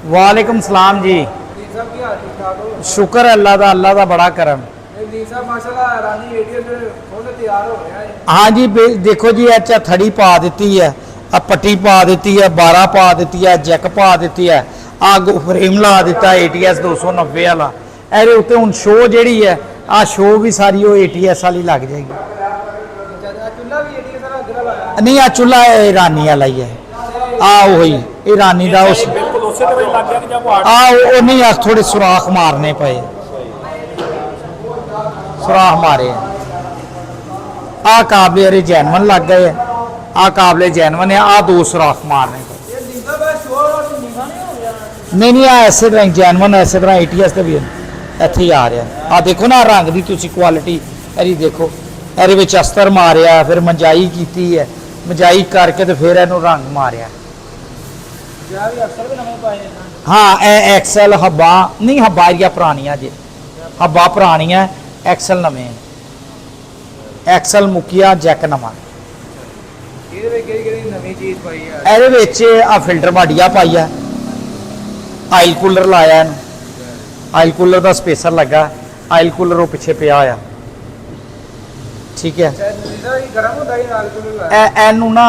वालेकुम सलाम जी। शुक्र अल्लाह दा बड़ा करम। हाँ जी देखो जी अच्छा थड़ी पा दी है, पट्टी पा दी है, 12 पा दी है, जैक पा दी है, आग फ्रेम ला दिता ATS 290 वाला। ए उत्ते हुण शो जिहड़ी है आ शो भी सारी वो ATS वाली लग जाएगी। नहीं आ चूल्हा ईरानी वाला ही है, वही ईरानी का उस नहीं थोड़े सुराख मारने पे, सुराख मारे आ काबले अरे जैनवन लग गए, आ काबले जैनवन है, आ 2 सुराख मारने पे। नहीं ऐसे तरह जैनवन ऐसे तरह ATS के भी इत्थे ही आ रहा। आ देखो ना रंग की तुसी क्वालिटी अरी देखो, ਇਹਦੇ ਵਿੱਚ ਅਸਤਰ ਮਾਰਿਆ, ਫਿਰ ਮੰਜਾਈ ਕੀਤੀ ਹੈ, ਮੰਜਾਈ ਕਰਕੇ ਤੇ ਫਿਰ ਇਹਨੂੰ ਰੰਗ ਮਾਰਿਆ। हाँ एक्सल हब्बा नहीं, हब्बा या पुरानियां जी, हब्बा पुरानियां, एक्सल नवे, एक्सल मुकिया जैक नवा। आ फिल्टर बाडिया पाई है, आयल कूलर लाया, आयल कूलर का स्पेसर लगा, आयल कूलर वो पिछे पिया होया। ठीक है एनू ना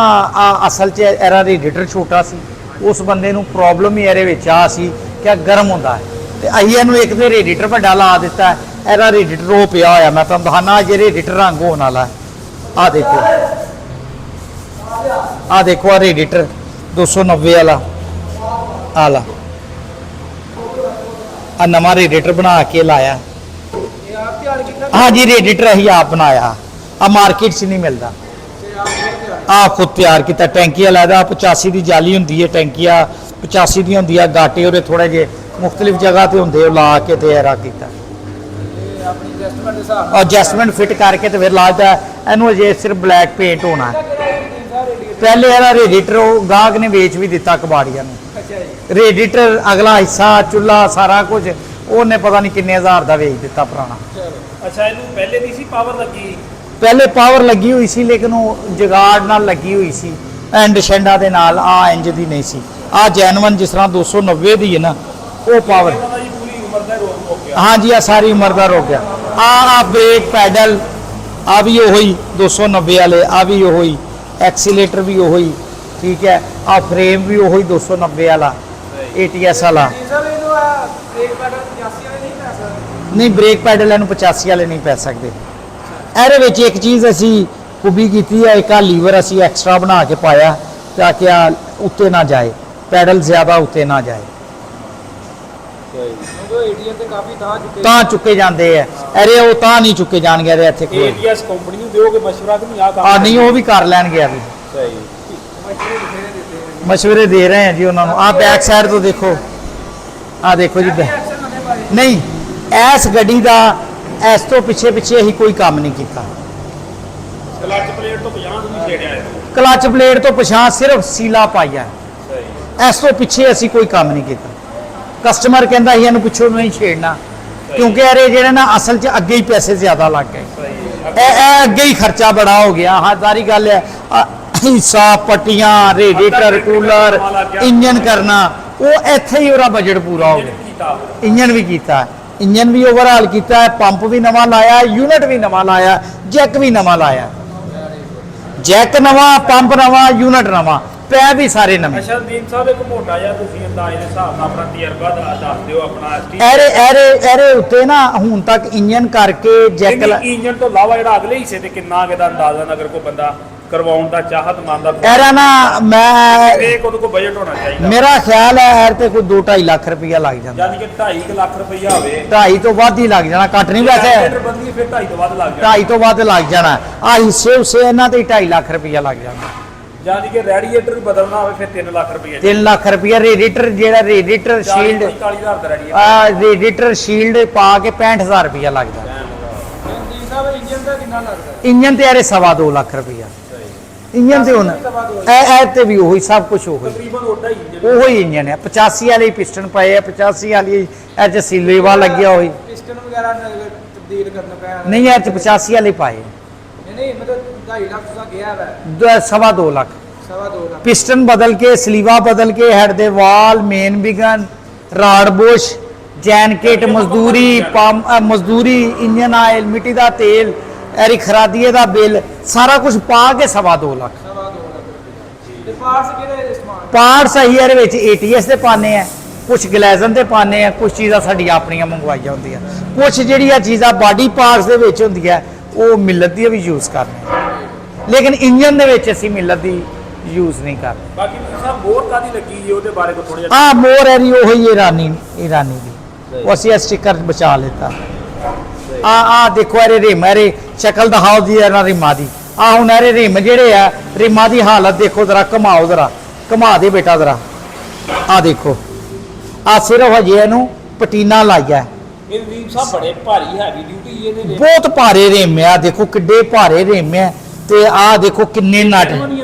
असल च एरा रेडिएटर छोटा सी, उस बंदे नू प्रॉब्लम ही ये आ सी क्या गर्म होंदा है, ते असीं इहनूं एक तो रेडिएटर वड्डा ला दिता है, एरा रेडिएटर वो पिया होया। मैं तुहानूं दस्सना जे रेडिएटर रंग होने वाला है। आ देखो आ रेडिएटर 290 वाला आला, आ नवा रेडिएटर बना के लाया। हाँ जी रेडिएटर असीं आप बनाया, आ मार्केट च नहीं मिलता, आ खुद तैयार किया। टैंकी अलहदा 85 की जाली होंगी है, टैंकिया 85 दी होंगी है, गाटे और थोड़े जे मुख्तलिफ जगह पर होंगे, ला के तैयार किया, एडजस्टमेंट फिट करके तो फिर लाता इनू अजे सिर्फ ब्लैक पेंट होना है। पहले यह रेडिएटर गाहक ने बेच भी दिता कबाड़िया ने, रेडिएटर अगला हिस्सा चूल्हा सारा कुछ उन्हें पता नहीं किन्ने हज़ार का बेच दिता पुराना। अच्छा पहले दी सी पावर लगी, पहले पावर लगी हुई सी लेकिन वो जुगाड़ नाल लगी हुई सी, एंड शेंडा दे नाल, आ इंज दी नहीं सी। आ जैनवन जिस तरह 290 दी है ना वो पावर, हाँ जी आ सारी उम्र का रोक गया। आ ब्रेक पैडल आ भी वही 290 वाले, आ भी वही एक्सीलेटर भी वही, ठीक है। आ फ्रेम भी वही 290 वाला ATS वाला। नहीं ब्रेक पैडल इनू 85 वाले नहीं पै सकते। ਇਹਦੇ ਵਿੱਚ एक चीज़ असी खूबी की है, एक लीवर असी एक्सट्रा बना के पाया ताकि उत्ते ना जाए, पैडल ज़्यादा उत्ते ना जाए, तां चुके जाते हैं। अरे वो तां नहीं चुके जाएंगे, अरे इतने नहीं वो भी कर लैनगे, अभी मशवरे दे रहे हैं जी उन्होंने। आ बैक साइड तो देखो, आ देखो जी नहीं इस गड्डी का इस तो पिछे पिछे ही कोई काम नहीं किया। क्लच प्लेट तो पिछा सिर्फ सीला पाई है, इस तो पिछे असी कोई काम नहीं किया। कस्टमर कहता ही इन्हू पिछों नहीं छेड़ना, क्योंकि अरे जो ना असल च अगे ही पैसे ज्यादा लग गए, अगे ही खर्चा बड़ा हो गया। हाँ सारी गल है, हिस्सा पट्टियां रेडिएटर कूलर इंजन करना, वो इत्थे ही उसका बजट पूरा हो गया। इंजन भी किया, इंजन भी ओवरहाल किया है, पंप भी नवा लाया, यूनिट भी नवा लाया, जैक भी नवा लाया, जैक नवा, पंप नवा, यूनिट नवा, पै भी सारे नवे। एरे उत्ते ना हुण तक इंजन करके जैक इंजन तो इलावा जिहड़ा अगले हिस्से ते किन्ना दा अंदाज़ा अगर कोई बंदा करवाउण दा चाहत मंदा एरा ना मैं कोई बजट होना चाहिए। मेरा ख्याल है एर ते कोई 2-2.5 लाख रुपया लग जाता, यानी कि 2.5 लाख रुपया होवे, 2.5 तो वध ही लग जाना, घट नहीं वैसे 2.5 तो वध लग जाना, 2.5 तो वध लग जाना। आ हिस्से उसे इन्हां ते 2.5 लाख रुपया लग जाना, यानी कि रेडिएटर बदलना हो फिर 3 लाख रुपया, 3 लाख रुपया। रेडिएटर जेड़ा रेडिएटर शील्ड, रेडिएटर शील्ड पा के 65,000 रुपया लग जाता। इंजन ते यारे 2.25 लाख रुपया इंजन से होना भी वही सब कुछ वही इंजन है। 85 वाले पिस्टन पाए है, 85 वाली सीलेवा लग्या हुई नहीं है, 85 वाले पाए 2.25 लाख 2.5 ਲੱਖ ਪਿਸਟਨ ਬਦਲ ਕੇ, ਸਲੀਵਾ ਬਦਲ ਕੇ, ਹੈਡ ਦੇ valve, main bearing, rod bush, chain kit, ਮਜ਼ਦੂਰੀ, ਇੰਜਨ ਆਇਲ, ਮਿੱਟੀ ਦਾ ਤੇਲ, ਐਰੀ ਖਰਾਦੀਏ ਦਾ ਬਿੱਲ, ਸਾਰਾ ਕੁਝ ਪਾ ਕੇ 2.5 ਲੱਖ। 2.5 ਲੱਖ ਤੇ ਪਾਰਟਸ ਕਿਹੜੇ ਸਮਾਨ ਪਾਰਟਸ ਅਸੀਂ ਇਹਦੇ ਵਿੱਚ ATS ਦੇ ਪਾਣੇ ਆ, ਕੁਝ ਗਲੈਜ਼ਨ ਦੇ ਪਾਣੇ ਆ, ਕੁਝ ਚੀਜ਼ਾਂ ਸਾਡੀਆਂ ਆਪਣੀਆਂ ਮੰਗਵਾਈਆਂ ਹੁੰਦੀਆਂ, ਕੁਝ ਜਿਹੜੀਆਂ ਚੀਜ਼ਾਂ ਬਾਡੀ ਪਾਰਟਸ ਦੇ ਵਿੱਚ ਹੁੰਦੀਆਂ ਉਹ ਮਿਲਤ ਦੀ ਵੀ ਯੂਜ਼ ਕਰਨੇ ਆ। ਲੇਕਿਨ ਇੰਜਨ ਦੇ ਵਿੱਚ ਅਸੀਂ ਮਿਲਤ ਦੀ ਯੂਜ਼ ਨਹੀਂ ਕਰਦੇ। ਬਾਕੀ ਵੀ ਸਾਹਿਬ ਮੋਹਰ ਕਾਦੀ ਲੱਗੀ ਜੀ ਉਹਦੇ ਬਾਰੇ ਕੋ ਥੋੜਾ ਜਿਹਾ ਆ ਮੋਰ ਹੈ ਉਹ ਹੀ ਈਰਾਨੀ ਦੀ, ਉਹ ਅਸੀਂ ਸਟicker ਬਚਾ ਲਿੱਤਾ। ਆ ਦੇਖੋ ਇਹਦੇ ਰਿਮ, ਇਹਦੇ ਸ਼ਕਲ ਦਿਖਾਓ ਜੀ ਇਹਨਾਂ ਰਿਮਾਂ ਦੀ। ਆ ਹੁਣ ਇਹਦੇ ਰਿਮ ਜਿਹੜੇ ਆ, ਰਿਮਾਂ ਦੀ ਹਾਲਤ ਦੇਖੋ ਜ਼ਰਾ, ਘੁਮਾਓ ਜ਼ਰਾ, ਘੁਮਾ ਦੇ ਬੇਟਾ ਜ਼ਰਾ। ਆ ਦੇਖੋ, ਆ ਸਿਰਫ ਹਜੇ ਇਹਨੂੰ ਪਟੀਨਾ ਲਾਇਆ। ਇਹ ਵੀਰ ਸਾਹਿਬ ਬੜੇ ਭਾਰੀ ਹੈਵੀ ਡਿਊਟੀ ਇਹਦੇ ਨੇ। ਬਹੁਤ ਭਾਰੇ ਰਿਮ ਆ, ਦੇਖੋ ਕਿੱਡੇ ਭਾਰੇ ਰਿਮ ਆ। ਤੇ ਆ ਦੇਖੋ ਕਿੰਨੇ ਨਟ,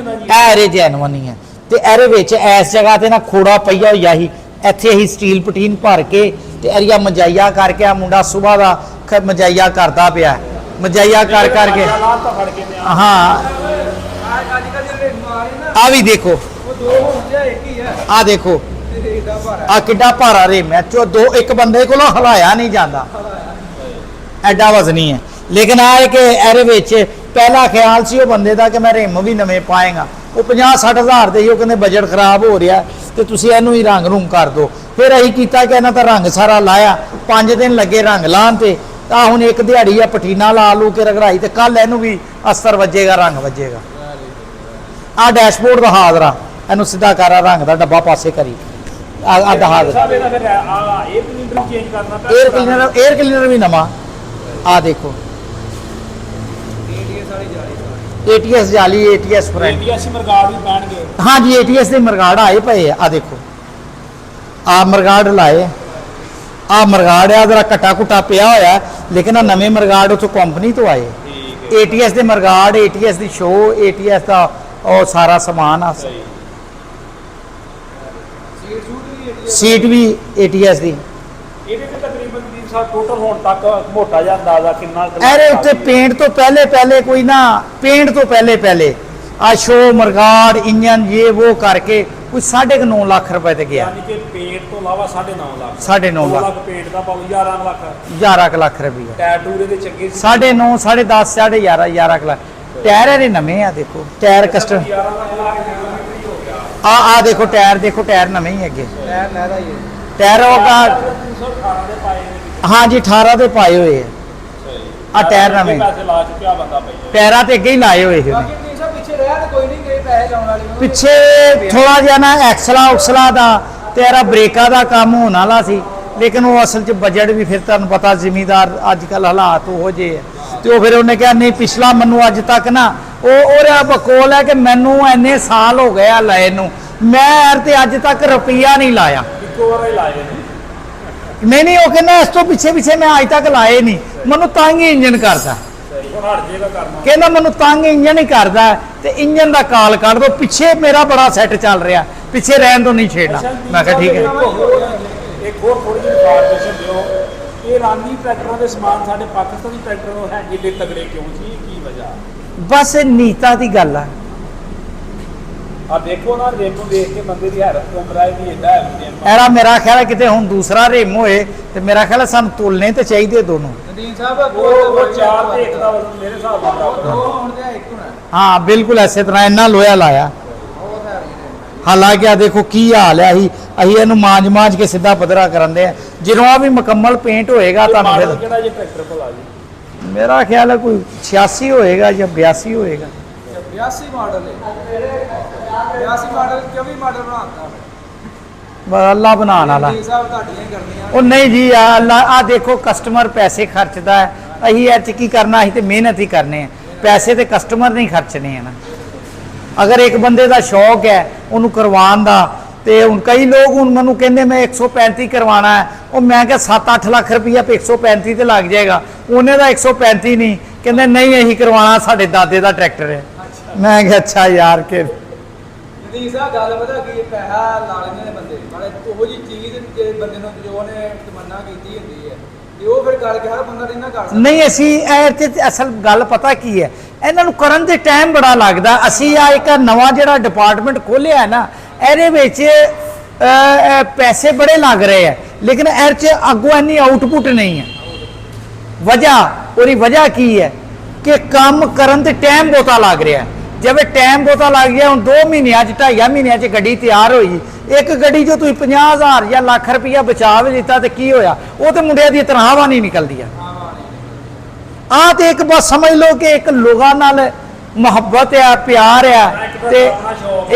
ਐਰੇ ਜੈਨੂਅਨ ਹੀ ਹੈ। ਤੇ ਇਹਦੇ ਵਿੱਚ ਇਸ ਜਗ੍ਹਾ ਤੇ ਨਾ ਖੋੜਾ ਪਈਆ ਹੋਇਆ ਸੀ, ਇੱਥੇ ਹੀ ਸਟੀਲ ਪਟੀਨ ਭਰ ਕੇ ਤੇ ਏਰੀਆ ਮਜਾਈਆ ਕਰਕੇ, ਆ ਮੁੰਡਾ ਸਵੇਰ ਦਾ ਮਜਾਈਆ ਕਰਦਾ ਪਿਆ, ਮਜਾਈਆ ਕਰ ਕਰਕੇ। ਹਾਂ ਅੱਜ ਕੱਲ ਜਿਹੜੇ ਮਾਰੇ ਨਾ ਆ ਵੀ ਦੇਖੋ, ਉਹ 2 ਹੁੰਦੇ ਇੱਕ ਹੀ ਹੈ ਆ ਦੇਖੋ, ਤੇ ਇਹਦਾ ਭਾਰਾ ਆ ਕਿੱਡਾ ਭਾਰਾ ਰਿਮ ਹੈ। ਇੱਕ ਬੰਦੇ ਕੋਲੋਂ ਹਲਾਇਆ ਨਹੀਂ ਜਾਂਦਾ, ਐਡਾ ਵਜ਼ਨੀ ਹੈ। ਲੇਕਿਨ ਆ ਹੈ ਕਿ ਇਹਦੇ ਵਿੱਚ ਪਹਿਲਾ ਖਿਆਲ ਸੀ ਉਹ ਬੰਦੇ ਦਾ ਕਿ ਮੈਂ ਰਿਮ ਵੀ ਨਵੇਂ ਪਾਏਗਾ, ਉਹ 50-60 ਹਜ਼ਾਰ ਦੇ ਹੀ। ਉਹ ਕਹਿੰਦੇ ਬਜਟ ਖਰਾਬ ਹੋ ਰਿਹਾ ਤੇ ਤੁਸੀਂ ਇਹਨੂੰ ਹੀ ਰੰਗ ਰੂੰਗ ਕਰ ਦਿਓ। ਫਿਰ ਅਸੀਂ ਕੀਤਾ ਕਿ ਇਹਨਾਂ ਦਾ ਰੰਗ ਸਾਰਾ ਲਾਇਆ, 5 ਦਿਨ ਲੱਗੇ ਰੰਗ ਲਾਉਣ ਤੇ। ਤਾਂ ਹੁਣ ਇੱਕ ਦਿਹਾੜੀ ਆ ਪਟੀਨਾ ਲਾ ਲੂ ਕੇ ਰਗੜਾਈ ਤੇ ਕੱਲ ਇਹਨੂੰ ਵੀ ਅਸਤਰ ਵੱਜੇਗਾ, ਰੰਗ ਵੱਜੇਗਾ। ਆ ਡੈਸ਼ਬੋਰਡ ਦਾ ਹਾਜ਼ਰਾ, ਇਹਨੂੰ ਸਿੱਧਾ ਕਰਾ, ਰੰਗ ਦਾ ਡੱਬਾ ਪਾਸੇ ਕਰੀ। ਆ ਦਹਾਜ਼ ਸਾਹਿਬ ਇਹਦਾ ਫਿਰ ਆ ਇਹ ਕਲੀਨਰ ਚੇਂਜ ਕਰਨਾ ਪਿਆ। 에ਅਰ ਕਲੀਨਰ ਵੀ ਨਵਾਂ। ਆ ਦੇਖੋ ATS ਵਾਲੀ ਜਾਲੀ ATS ਜਾਲੀ, ATS ਫਰੰਟ। ATS ਮਰਗਾੜ ਵੀ ਪੈਣਗੇ। ਹਾਂ ਜੀ, ATS ਦੇ ਮਰਗਾੜ ਆਏ ਪਏ ਆ। ਦੇਖੋ ਆ ਮਰਗਾੜ ਲਾਏ, ਆ ਮਰਗਾੜ ਆ ਜਰਾ ਘਟਾ ਘੁਟਾ ਪਿਆ ਹੋਇਆ, ਲੇਕਿਨ ਆ ਨਵੇਂ ਮਰਗਾੜ ਉਥੋਂ ਕੰਪਨੀ ਤੋਂ ਆਏ। ATS ਦੇ ਮਰਗਾੜ, ATS ਦੀ ਸ਼ੋ, ATS ਦਾ ਉਹ ਸਾਰਾ ਸਮਾਨ ਆ। ਸੀਟ ਵੀ ATS ਦੀ। ਇਹਦੇ ਤੇ ਤਕਰੀਬਨ ਵੀਰ ਸਾਹਿਬ ਟੋਟਲ ਹੋਣ ਤੱਕ ਮੋਟਾ ਜਿਹਾ ਅੰਦਾਜ਼ਾ ਕਿੰਨਾ ਇਹਦੇ ਉੱਤੇ ਪੇਂਟ ਤੋਂ ਪਹਿਲੇ ਕੋਈ ਨਾ, ਪੇਂਟ ਤੋਂ ਪਹਿਲੇ ਆ ਸ਼ੋ, ਮਰਗਾੜ, ਇੰਜਨ, ਇਹ ਉਹ ਕਰਕੇ ਕੋਈ 9.5 ਲੱਖ ਰੁਪਏ ਤੇ ਗਿਆ। ਯਾਨੀ ਕਿ ਪੇਂਟ ਤੋਂ ਇਲਾਵਾ 9.5 ਲੱਖ। 9.5 ਲੱਖ ਪੇਂਟ ਦਾ ਪਾਉ 11 ਲੱਖ। 11 ਲੱਖ ਰੁਪਏ। ਟਾਇਰ ਟੂਰੇ ਦੇ ਚੰਗੇ ਸੀ। 9.5, 10.5, 11.5, 11 ਲੱਖ। ਟਾਇਰ ਇਹਦੇ ਨਵੇਂ ਆ, ਦੇਖੋ ਟਾਇਰ ਕਸਟਮ। 11 ਲੱਖ ਲਾ ਕੇ ਕਿਲੋਮੀਟਰ ਹੀ ਹੋ ਗਿਆ। ਆ ਦੇਖੋ ਟਾਇਰ, ਦੇਖੋ ਟਾਇਰ ਨਵੇਂ ਹੀ ਅੱਗੇ। ਟਾਇਰ ਲੈਦਾ ਹੀ ਟਾਇਰ ਉਹ 318 ਦੇ ਪਾਏ ਨੇ। ਹਾਂ ਜੀ, 18 ਦੇ ਪਾਏ ਹੋਏ ਆ ਟਾਇਰ ਨਵੇਂ। ਪੈਸੇ ਲਾ ਚੁੱਕਿਆ ਬੰਦਾ ਪਈ। ਟਾਇਰਾਂ ਤੇ ਅੱਗੇ ਹੀ ਲਾਏ ਹੋਏ ਸੀ ਉਹਨੇ। ਬਾਕੀ ਨਹੀਂ ਸਭ ਪਿੱਛੇ ਰਿਹਾ ਤੇ ਕੋਈ ਨਹੀਂ ਗਏ ਪੈਸੇ ਲਾਉਣ ਵਾਲੇ ਨੂੰ। ਪਿੱਛੇ ਥੋੜਾ ਜਿਹਾ ਨਾ ਐਕਸਲਾ ਦਾ ਤੇ ਇਹਦਾ ਬ੍ਰੇਕਾਂ ਦਾ ਕੰਮ ਹੋਣ ਵਾਲਾ ਸੀ, ਲੇਕਿਨ ਉਹ ਅਸਲ 'ਚ ਬਜਟ ਵੀ ਫਿਰ ਤੁਹਾਨੂੰ ਪਤਾ ਜ਼ਿਮੀਦਾਰ ਅੱਜ ਕੱਲ ਹਾਲਾਤ ਉਹੋ ਜਿਹੇ ਆ। ਤੇ ਉਹ ਫਿਰ ਉਹਨੇ ਕਿਹਾ ਨਹੀਂ, ਪਿਛਲਾ ਮੈਨੂੰ ਅੱਜ ਤੱਕ ਨਾ ਉਹਦਾ ਬਕੋਲ ਹੈ ਕਿ ਮੈਨੂੰ ਇੰਨੇ ਸਾਲ ਹੋ ਗਏ ਆ ਲਏ ਨੂੰ, ਮੈਂ ਤੇ ਅੱਜ ਤੱਕ ਰੁਪਈਆ ਨਹੀਂ ਲਾਇਆ। ਇੱਕੋ ਵਾਰ ਹੀ ਲਾਏ ਨੇ। ਨਹੀਂ, ਉਹ ਕਹਿੰਦਾ ਇਸ ਤੋਂ ਪਿੱਛੇ ਮੈਂ ਅੱਜ ਤੱਕ ਲਾਏ ਨਹੀਂ, ਮੈਨੂੰ ਤੰਗ ਹੀ ਇੰਜਨ ਕਰਦਾ। ਹੁਣ ਹਟ ਜੇਗਾ ਕਰਨਾ। ਕਹਿੰਦਾ ਮੈਨੂੰ ਤੰਗ ਇੰਜਨ ਹੀ ਕਰਦਾ ਤੇ ਇੰਜਨ ਦਾ ਕਾਲ ਕੱਢ ਦੋ, ਪਿੱਛੇ ਮੇਰਾ ਬੜਾ ਸੈੱਟ ਚੱਲ ਰਿਹਾ, ਪਿੱਛੇ ਰਹਿਣ ਤੋਂ ਨਹੀਂ ਛੇੜਨਾ। ਮੈਂ ਕਿਹਾ ਠੀਕ ਹੈ। ਇੱਕ ਹੋਰ ਥੋੜੀ ਜਿਹੀ ਇਨਫੋਰਮੇਸ਼ਨ ਦਿਓ, ਇਹ ਰਾਨੀ ਟਰੈਕਟਰਾਂ ਦੇ ਸਮਾਨ ਸਾਡੇ ਪਾਕਿਸਤਾਨੀ ਟਰੈਕਟਰਾਂ ਨੂੰ ਹੈ ਜਿੱਡੇ ਤਗੜੇ ਕਿਉਂ ਸੀ, ਕੀ ਵਜ੍ਹਾ? ਬਸ ਨੀਤਾ ਦੀ ਗੱਲ ਆ। ਆ ਦੇਖੋ ਨਾ, ਰਿਮ ਦੇਖ ਕੇ ਬੰਦੇ ਦੀ ਹੈਰਤ ਉਮਰਾ ਦੀ ਇਹਦਾ ਹੈ। ਐਰਾ ਮੇਰਾ ਖਿਆਲ ਹੈ ਕਿਤੇ ਹੁਣ ਦੂਸਰਾ ਰਿਮ ਹੋਏ ਤੇ ਮੇਰਾ ਖਿਆਲ ਹੈ ਸਾਨੂੰ ਤੁਲਨੇ ਤੇ ਚਾਹੀਦੇ ਦੋਨੋਂ। ਨਦੀਨ ਸਾਹਿਬ ਉਹ 4 ਤੇ 1 ਦਾ ਵਜ਼ਨ ਮੇਰੇ ਹਿਸਾਬ ਨਾਲ ਬਰਾਬਰ ਹੈ। ਉਹ ਹੁਣ ਤੇ ਇੱਕ ਹੋਣਾ। ਹਾਂ ਬਿਲਕੁਲ ਐਸੇ ਤਰ੍ਹਾਂ ਇੰਨਾ ਲੋਹਾ ਲਾਇਆ। ਬਹੁਤ ਹੈ ਜੀ। ਹਾਲਾਂਕਿ ਆ ਦੇਖੋ ਕੀ ਹਾਲ ਹੈ, ਅਸੀਂ ਇਹਨੂੰ ਮਾਂਜ ਕੇ ਸਿੱਧਾ ਪੱਧਰਾ ਕਰਨ ਦੇ ਆ। ਜਦੋਂ ਆ ਵੀ ਮੁਕੰਮਲ ਪੇਂਟ ਹੋਏਗਾ ਤੁਹਾਨੂੰ ਮਾਡਲ ਫਿਰ ਕਿਹੜਾ ਜੇ ਟਰੈਕਟਰ ਕੋਲ ਆ ਜੀ? ਮੇਰਾ ਖਿਆਲ ਹੈ ਕੋਈ 86 ਹੋਏਗਾ ਜਾਂ 82 ਹੋਏਗਾ। 82 ਮਾਡਲ ਹੈ। 82 ਮਾਡਲ 24 ਮਾਡਲ ਬਣਾਉਂਦਾ। ਬਸ ਅੱਲਾ ਬਣਾਉਣ ਵਾਲਾ। ਜੀ ਸਾਹਿਬ ਤੁਹਾਡੀਆਂ ਹੀ ਕਰਨੀਆਂ। ਉਹ ਨਹੀਂ ਜੀ, ਅੱਲਾ ਆ ਦੇਖੋ ਕਸਟਮਰ ਪੈਸੇ ਖਰਚਦਾ ਹੈ, ਅਸੀਂ ਇਹ 'ਚ ਕੀ ਕਰਨਾ, ਅਸੀਂ ਤੇ ਮਿਹਨਤ ਹੀ ਕਰਨੇ ਆ। ਪੈਸੇ ਤੇ ਕਸਟਮਰ ਨਹੀਂ ਖਰਚਣੇ ਆ ਨਾ। ਅਗਰ ਇੱਕ ਬੰਦੇ ਦਾ ਸ਼ੌਕ ਹੈ ਉਹਨੂੰ ਕਰਵਾਉਣ ਦਾ, ਤੇ ਹੁਣ ਕਈ ਲੋਕ ਹੁਣ ਮੈਨੂੰ ਕਹਿੰਦੇ ਮੈਂ 135 ਕਰਵਾਉਣਾ ਹੈ, ਉਹ ਮੈਂ ਕਿਹਾ 7-8 ਲੱਖ ਰੁਪਈਆ 135 ਤੇ ਲੱਗ ਜਾਏਗਾ, ਉਹਨੇ ਦਾ 135 ਨਹੀਂ, ਕਹਿੰਦੇ ਨਹੀਂ ਅਸੀਂ ਕਰਵਾਉਣਾ, ਸਾਡੇ ਦਾਦੇ ਦਾ ਟਰੈਕਟਰ ਹੈ। ਮੈਂ ਕਿਹਾ ਅੱਛਾ ਯਾਰ ਕਿ ਨਦੀਨ ਸਾਹਿਬ ਗੱਲ ਪਤਾ ਕੀ, ਪੈਸਾ ਲਾ ਲੈਂਦੇ ਨੇ ਬੰਦੇ, ਨਾਲੇ ਉਹੋ ਜੀ ਚੀਜ਼ ਜੇ ਬੰਦੇ ਨੂੰ ਜੋ ਉਹਨੇ ਤਮੰਨਾ ਕੀਤੀ ਹੁੰਦੀ ਹੈ ਤੇ ਉਹ ਫਿਰ ਗੱਲ ਕੇ ਹਰ ਬੰਦਾ ਨਹੀਂ ਨਾ ਕਰ ਸਕਦਾ। ਨਹੀਂ, ਅਸੀਂ ਇਹ 'ਚ ਅਸਲ ਗੱਲ ਪਤਾ ਕੀ ਹੈ ਇਹਨਾਂ ਨੂੰ ਕਰਨ ਦੇ ਟਾਈਮ ਬੜਾ ਲੱਗਦਾ। ਅਸੀਂ ਆ ਇੱਕ ਨਵਾਂ ਜਿਹੜਾ ਡਿਪਾਰਟਮੈਂਟ ਖੋਲ੍ਹਿਆ ਹੈ ਨਾ, ਇਹਦੇ ਵਿੱਚ ਪੈਸੇ ਬੜੇ ਲੱਗ ਰਹੇ ਆ, ਲੇਕਿਨ ਇਹਦੇ 'ਚ ਅੱਗੋਂ ਇੰਨੀ ਆਊਟਪੁੱਟ ਨਹੀਂ ਹੈ। ਉਹਦੀ ਵਜ੍ਹਾ ਕੀ ਹੈ ਕਿ ਕੰਮ ਕਰਨ ਦੇ ਟਾਈਮ ਬਹੁਤਾ ਲੱਗ ਰਿਹਾ। ਜਿਵੇਂ ਟਾਈਮ ਬਹੁਤਾ ਲੱਗ ਗਿਆ, ਹੁਣ 2 ਮਹੀਨਿਆਂ 'ਚ 2.5 ਮਹੀਨਿਆਂ 'ਚ ਗੱਡੀ ਤਿਆਰ ਹੋਈ, ਇੱਕ ਗੱਡੀ ਜੋ ਤੁਸੀਂ 50,000 ਜਾਂ ਲੱਖ ਰੁਪਈਆ ਬਚਾ ਵੀ ਦਿੱਤਾ ਤੇ ਕੀ ਹੋਇਆ? ਉਹ ਤੇ ਮੁੰਡਿਆਂ ਦੀ ਤਨਖਾਹਾਂ ਨਹੀਂ ਨਿਕਲਦੀਆਂ। ਆ ਤੇ ਇੱਕ ਬਸ ਸਮਝ ਲਓ ਕਿ ਇੱਕ ਲੋਕਾਂ ਨਾਲ ਮੁਹੱਬਤ ਆ, ਪਿਆਰ ਆ, ਤੇ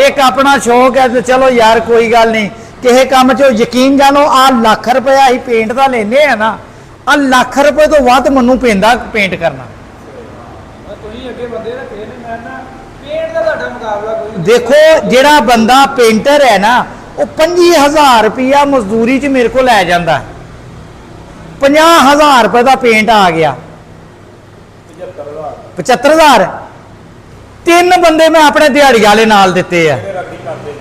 ਇੱਕ ਆਪਣਾ ਸ਼ੌਕ ਹੈ ਤੇ ਚਲੋ ਯਾਰ ਕੋਈ ਗੱਲ ਨਹੀਂ। ਕਿਸੇ ਕੰਮ 'ਚ ਯਕੀਨ ਜਾਣੋ, ਆ ਲੱਖ ਰੁਪਇਆ ਅਸੀਂ ਪੇਂਟ ਦਾ ਲੈਨੇ ਆ ਨਾ, ਆ ਲੱਖ ਰੁਪਏ ਤੋਂ ਵੱਧ ਮੈਨੂੰ ਪੈਂਦਾ ਪੇਂਟ ਕਰਨਾ। ਤੁਸੀਂ ਅੱਗੇ ਬੰਦੇ ਰੱਖੇ ਨੇ, ਮੈਂ ਨਾ ਪੇਂਟ ਦਾ ਤੁਹਾਡਾ ਮੁਕਾਬਲਾ ਕੋਈ ਨਹੀਂ। ਦੇਖੋ ਜਿਹੜਾ ਬੰਦਾ ਪੇਂਟਰ ਹੈ ਨਾ, ਉਹ 25,000 ਰੁਪਇਆ ਮਜ਼ਦੂਰੀ 'ਚ ਮੇਰੇ ਕੋਲ ਲੈ ਜਾਂਦਾ। 50,000 ਰੁਪਏ ਦਾ ਪੇਂਟ ਆ ਗਿਆ, 75,000। 3 ਬੰਦੇ ਮੈਂ ਆਪਣੇ ਦਿਹਾੜੀ ਵਾਲੇ ਨਾਲ ਦਿੱਤੇ ਆ,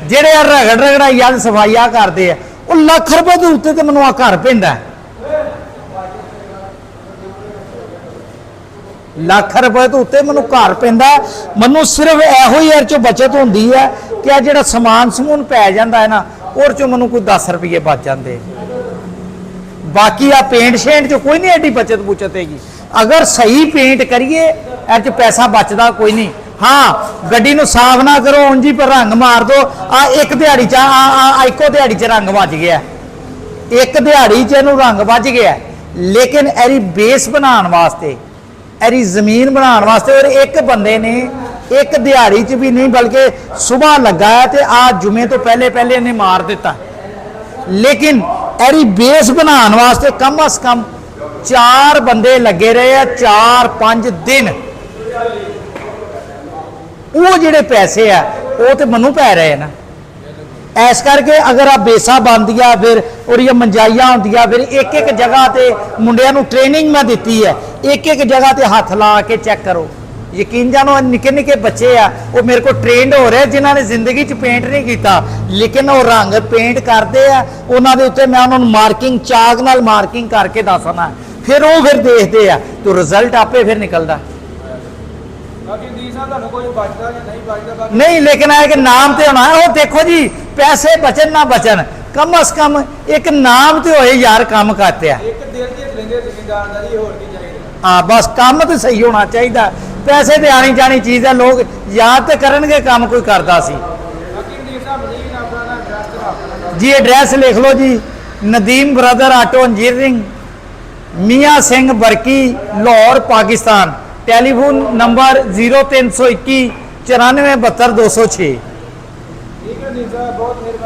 ਜਿਹੜੇ ਆ ਰਗੜ ਰਗੜਾਈਆਂ ਸਫਾਈਆਂ ਕਰਦੇ ਆ। ਉਹ ਲੱਖ ਰੁਪਏ ਦੇ ਉੱਤੇ ਤੇ ਮੈਨੂੰ ਆ ਘਰ ਪੈਂਦਾ। ਲੱਖ ਰੁਪਏ ਤੋਂ ਉੱਤੇ ਮੈਨੂੰ ਘਰ ਪੈਂਦਾ। ਮੈਨੂੰ ਸਿਰਫ ਇਹੋ ਹੀ ਚੋਂ ਬਚਤ ਹੁੰਦੀ ਹੈ ਕਿ ਆ ਜਿਹੜਾ ਸਮਾਨ ਸਮੂਨ ਪੈ ਜਾਂਦਾ ਹੈ ਨਾ, ਉਹਦੇ ਚੋਂ ਮੈਨੂੰ ਕੋਈ 10 ਰੁਪਏ ਬਚ ਜਾਂਦੇ। ਬਾਕੀ ਆ ਪੇਂਟ ਸ਼ੇਂਟ 'ਚ ਕੋਈ ਨਹੀਂ ਐਡੀ ਬਚਤ ਬੁਚਤ ਹੈਗੀ। ਅਗਰ ਸਹੀ ਪੇਂਟ ਕਰੀਏ ਇਹ 'ਚ ਪੈਸਾ ਬਚਦਾ ਕੋਈ ਨਹੀਂ। ਹਾਂ, ਗੱਡੀ ਨੂੰ ਸਾਫ਼ ਨਾ ਕਰੋ, ਉਂਝ ਹੀ ਪਰ ਰੰਗ ਮਾਰ ਦੋ, ਆ ਇੱਕ ਦਿਹਾੜੀ 'ਚ ਇੱਕੋ ਦਿਹਾੜੀ 'ਚ ਰੰਗ ਵੱਜ ਗਿਆ, ਇੱਕ ਦਿਹਾੜੀ 'ਚ ਇਹਨੂੰ ਰੰਗ ਵੱਜ ਗਿਆ। ਲੇਕਿਨ ਇਹਦੀ ਬੇਸ ਬਣਾਉਣ ਵਾਸਤੇ, ਇਹਦੀ ਜ਼ਮੀਨ ਬਣਾਉਣ ਵਾਸਤੇ, ਔਰ ਇੱਕ ਬੰਦੇ ਨੇ ਇੱਕ ਦਿਹਾੜੀ 'ਚ ਵੀ ਨਹੀਂ ਬਲਕਿ ਸਵੇਰ ਲੱਗਾ ਹੈ ਤੇ ਆ ਜੁਮੇ ਤੋਂ ਪਹਿਲੇ ਇਹਨੇ ਮਾਰ ਦਿੱਤਾ। ਲੇਕਿਨ ਇਹਦੀ ਬੇਸ ਬਣਾਉਣ ਵਾਸਤੇ ਕਮ ਅਸ ਕਮ 4 ਬੰਦੇ ਲੱਗੇ ਰਹੇ ਆ, 4-5 ਦਿਨ। ਉਹ ਜਿਹੜੇ ਪੈਸੇ ਆ ਉਹ ਤੇ ਮੈਨੂੰ ਪੈ ਰਹੇ ਨਾ। ਇਸ ਕਰਕੇ ਅਗਰ ਆ ਬੇਸਾਂ ਬਣਦੀਆਂ, ਫਿਰ ਉਹਦੀਆਂ ਮੰਜਾਈਆਂ ਹੁੰਦੀਆਂ, ਫਿਰ ਇੱਕ ਜਗ੍ਹਾ ਤੇ ਮੁੰਡਿਆਂ ਨੂੰ ਟ੍ਰੇਨਿੰਗ ਮੈਂ ਦਿੱਤੀ ਹੈ, ਇੱਕ ਜਗ੍ਹਾ ਤੇ ਹੱਥ ਲਾ ਕੇ ਚੈੱਕ ਕਰੋ। ਯਕੀਨ ਜਾਣੋ, ਨਿੱਕੇ ਨਿੱਕੇ ਬੱਚੇ ਆ, ਉਹ ਮੇਰੇ ਕੋਲ ਟ੍ਰੇਨਡ ਹੋ ਰਹੇ, ਜਿਨ੍ਹਾਂ ਨੇ ਜ਼ਿੰਦਗੀ 'ਚ ਪੇਂਟ ਨਹੀਂ ਕੀਤਾ, ਲੇਕਿਨ ਉਹ ਰੰਗ ਪੇਂਟ ਕਰਦੇ ਆ। ਉਹਨਾਂ ਦੇ ਉੱਤੇ ਮੈਂ ਉਹਨਾਂ ਨੂੰ ਮਾਰਕਿੰਗ, ਚਾਕ ਨਾਲ ਮਾਰਕਿੰਗ ਕਰਕੇ ਦੱਸਣਾ, ਫਿਰ ਉਹ ਫਿਰ ਦੇਖਦੇ ਆ ਤੇ ਰਿਜ਼ਲਟ ਆਪੇ ਫਿਰ ਨਿਕਲਦਾ। ਬਾਕੀ ਦੀ ਸਾਹਿਬ ਤੁਹਾਨੂੰ ਕੋਈ ਬਚਦਾ ਜਾਂ ਨਹੀਂ ਬਚਦਾ ਨਹੀਂ, ਲੇਕਿਨ ਇਹ ਕਿ ਨਾਮ ਤੇ ਹੋਣਾ। ਉਹ ਦੇਖੋ ਜੀ, ਪੈਸੇ ਬਚਣ ਨਾ ਬਚਣ, ਕਮ ਅਸ ਕਮ ਇੱਕ ਨਾਮ ਤੇ ਹੋਏ ਯਾਰ ਕੰਮ ਕਰਤੇ ਆ। ਇੱਕ ਦਿਲ ਦੀ ਲੈਂਦੇ ਜ਼ਿੰਮੇਦਾਰੀ, ਹੋਰ ਕੀ ਚਾਹੀਦਾ? ਹਾਂ, ਬਸ ਕੰਮ ਤੇ ਸਹੀ ਹੋਣਾ ਚਾਹੀਦਾ। ਪੈਸੇ ਤੇ ਆਣੀ ਜਾਣੀ ਚੀਜ਼ ਹੈ, ਲੋਕ ਯਾਦ ਤੇ ਕਰਨਗੇ ਕੰਮ ਕੋਈ ਕਰਦਾ ਸੀ। ਬਾਕੀ ਦੀ ਸਾਹਿਬ ਜੀ ਆਪਣਾ ਐਡਰੈਸ ਤੇ ਆਪਣਾ ਜੀ ਐਡਰੈਸ ਲਿਖ ਲਓ ਜੀ, Nadeem brother auto engineering, Mian Singh Barki, Lahore, Pakistan. Telephone number 0321 94 72 206। ਠੀਕ ਹੈ ਜੀ ਸਾਹਿਬ, ਬਹੁਤ ਮਿਹਰਬਾਨੀ।